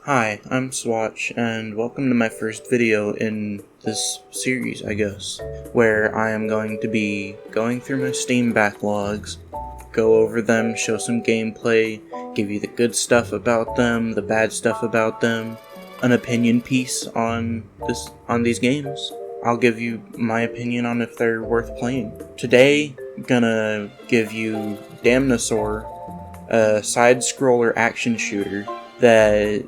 Hi, I'm Swatch, and welcome to my first video in this series, I guess, where I am going to be going through my Steam backlogs, go over them, show some gameplay, give you the good stuff about them, the bad stuff about them, an opinion piece on these games. I'll give you my opinion on if they're worth playing. Today, I'm gonna give you DAMNOSAUR, a side-scroller action shooter that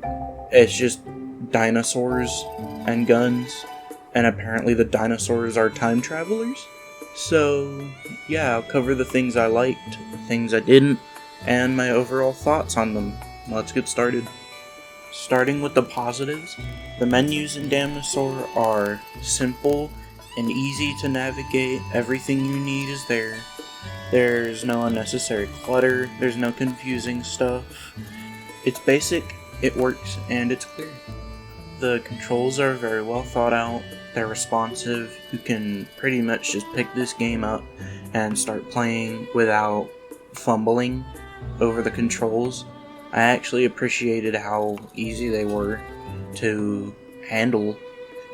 it's just dinosaurs and guns, and apparently the dinosaurs are time travelers. So yeah, I'll cover the things I liked, the things I didn't, and my overall thoughts on them. Let's get started. Starting with the positives, the menus in DAMNOSAUR are simple and easy to navigate. Everything you need is there. There's no unnecessary clutter, there's no confusing stuff. It's basic, it works, and it's clear. The controls are very well thought out, they're responsive, you can pretty much just pick this game up and start playing without fumbling over the controls. I actually appreciated how easy they were to handle,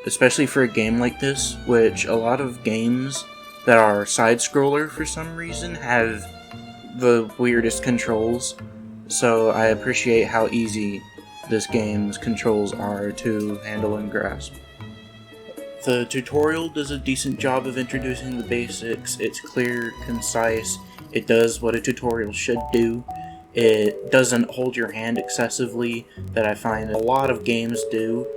especially for a game like this, which a lot of games that are side-scroller for some reason have the weirdest controls. So I appreciate how easy this game's controls are to handle and grasp. The tutorial does a decent job of introducing the basics. It's clear, concise, it does what a tutorial should do. It doesn't hold your hand excessively, that I find a lot of games do,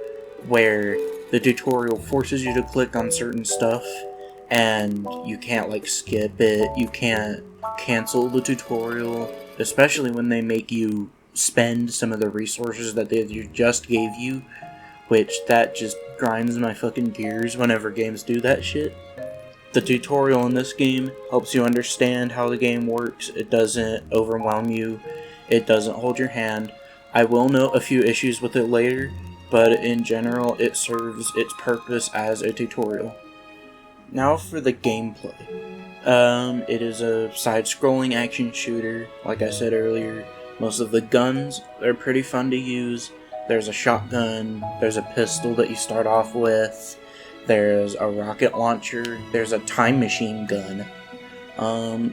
where the tutorial forces you to click on certain stuff, and you can't skip it, you can't cancel the tutorial, especially when they make you spend some of the resources that they just gave you, which that just grinds my fucking gears whenever games do that shit. The tutorial in this game helps you understand how the game works. It doesn't overwhelm you, it doesn't hold your hand. I will note a few issues with it later, but in general it serves its purpose as a tutorial. Now for the gameplay. It is a side-scrolling action shooter, like I said earlier. Most of the guns are pretty fun to use. There's a shotgun, there's a pistol that you start off with, there's a rocket launcher, there's a time machine gun.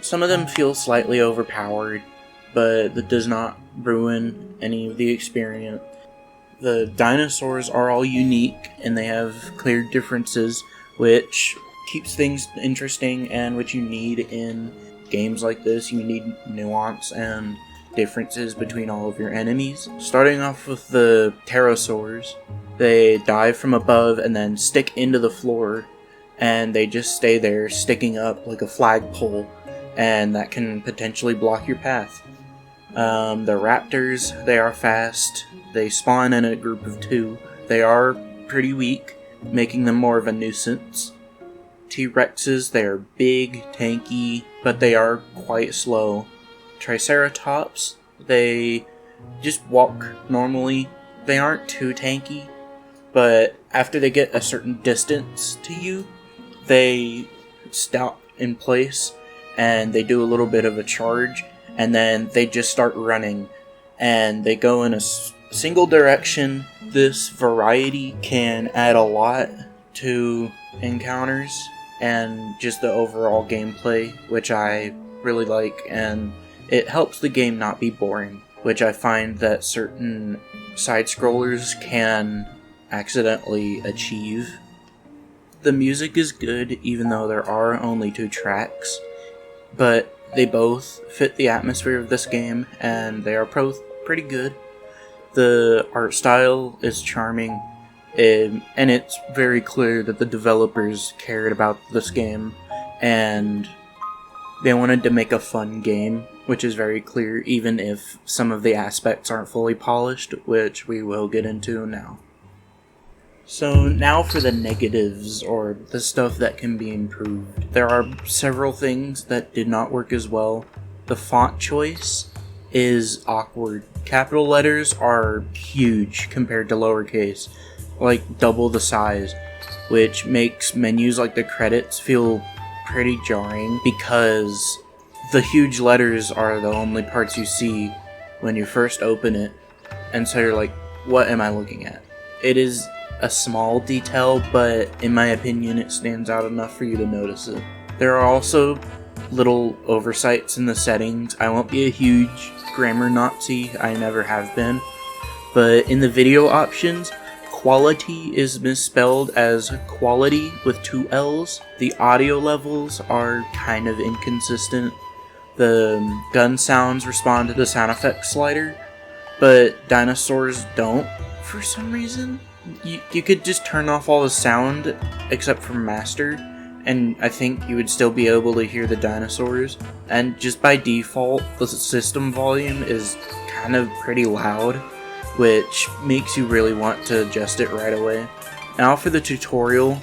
Some of them feel slightly overpowered, but that does not ruin any of the experience. The dinosaurs are all unique, and they have clear differences, which keeps things interesting, and what you need in games like this. You need nuance and differences between all of your enemies. Starting off with the pterosaurs, they dive from above and then stick into the floor, and they just stay there sticking up like a flagpole, and that can potentially block your path. The raptors, they are fast, they spawn in a group of 2, they are pretty weak, making them more of a nuisance. T-Rexes, they are big, tanky, but they are quite slow. Triceratops, they just walk normally. They aren't too tanky, but after they get a certain distance to you, they stop in place and they do a little bit of a charge, and then they just start running and they go in a single direction. This variety can add a lot to encounters and just the overall gameplay, which I really like, and it helps the game not be boring, which I find that certain side-scrollers can accidentally achieve. The music is good, even though there are only 2 tracks, but they both fit the atmosphere of this game, and they are both pretty good. The art style is charming, and it's very clear that the developers cared about this game, and they wanted to make a fun game, which is very clear, even if some of the aspects aren't fully polished, which we will get into now. So now for the negatives, or the stuff that can be improved. There are several things that did not work as well. The font choice is awkward. Capital letters are huge compared to lowercase, like double the size, which makes menus like the credits feel pretty jarring, because the huge letters are the only parts you see when you first open it, and so you're like, what am I looking at? It is a small detail, but in my opinion it stands out enough for you to notice it. There are also little oversights in the settings. I won't be a huge grammar Nazi, I never have been, but in the video options, quality is misspelled as quality with 2 L's. The audio levels are kind of inconsistent. The gun sounds respond to the sound effects slider, but dinosaurs don't for some reason. You could just turn off all the sound except for master, and I think you would still be able to hear the dinosaurs. And just by default, the system volume is kind of pretty loud, which makes you really want to adjust it right away. Now for the tutorial,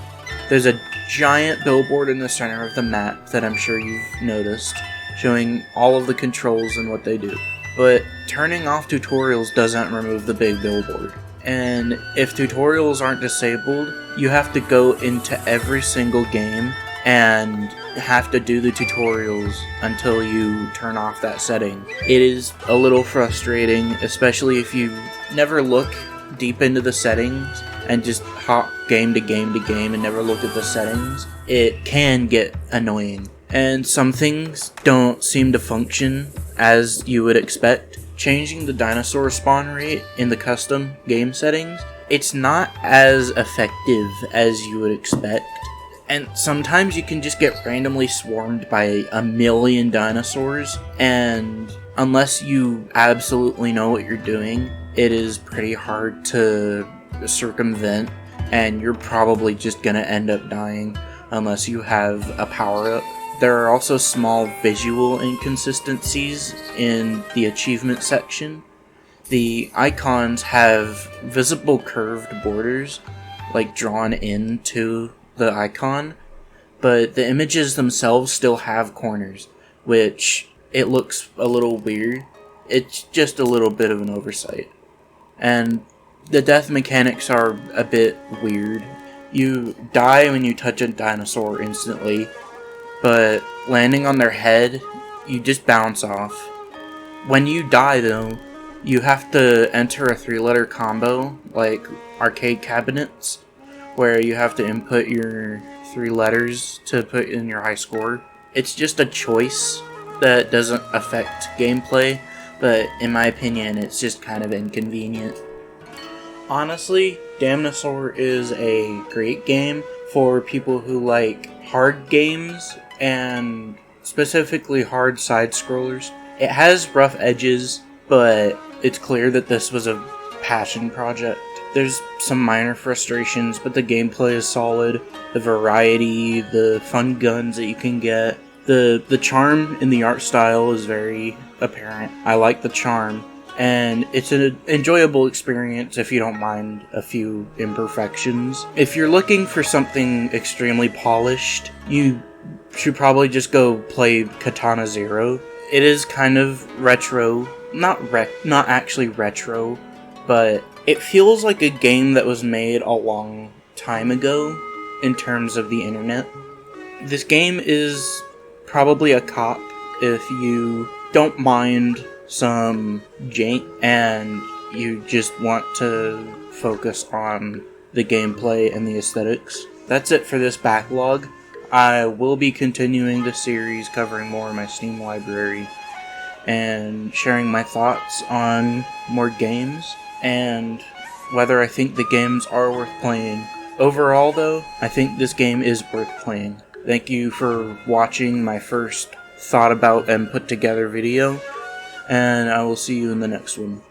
there's a giant billboard in the center of the map that I'm sure you've noticed, showing all of the controls and what they do. But turning off tutorials doesn't remove the big billboard. And if tutorials aren't disabled, you have to go into every single game and have to do the tutorials until you turn off that setting. It is a little frustrating, especially if you never look deep into the settings and just hop game to game to game and never look at the settings. It can get annoying. And some things don't seem to function as you would expect. Changing the dinosaur spawn rate in the custom game settings, it's not as effective as you would expect. And sometimes you can just get randomly swarmed by a million dinosaurs, and unless you absolutely know what you're doing, it is pretty hard to circumvent, and you're probably just gonna end up dying unless you have a power-up. There are also small visual inconsistencies in the achievement section. The icons have visible curved borders, like drawn into the icon, but the images themselves still have corners, which it looks a little weird. It's just a little bit of an oversight. And the death mechanics are a bit weird. You die when you touch a dinosaur instantly, but landing on their head, you just bounce off. When you die though, you have to enter a 3-letter combo, like arcade cabinets, where you have to input your 3 letters to put in your high score. It's just a choice that doesn't affect gameplay, but in my opinion, it's just kind of inconvenient. Honestly, DAMNOSAUR is a great game for people who like hard games, and specifically hard side-scrollers. It has rough edges, but it's clear that this was a passion project. There's some minor frustrations, but the gameplay is solid. The variety, the fun guns that you can get. The charm in the art style is very apparent. I like the charm, and it's an enjoyable experience if you don't mind a few imperfections. If you're looking for something extremely polished, you should probably just go play Katana Zero. It is kind of retro, not actually retro, but it feels like a game that was made a long time ago in terms of the internet. This game is probably a cop if you don't mind some jank and you just want to focus on the gameplay and the aesthetics. That's it for this backlog. I will be continuing the series covering more of my Steam library and sharing my thoughts on more games and whether I think the games are worth playing. Overall though, I think this game is worth playing. Thank you for watching my first thought about and put together video, and I will see you in the next one.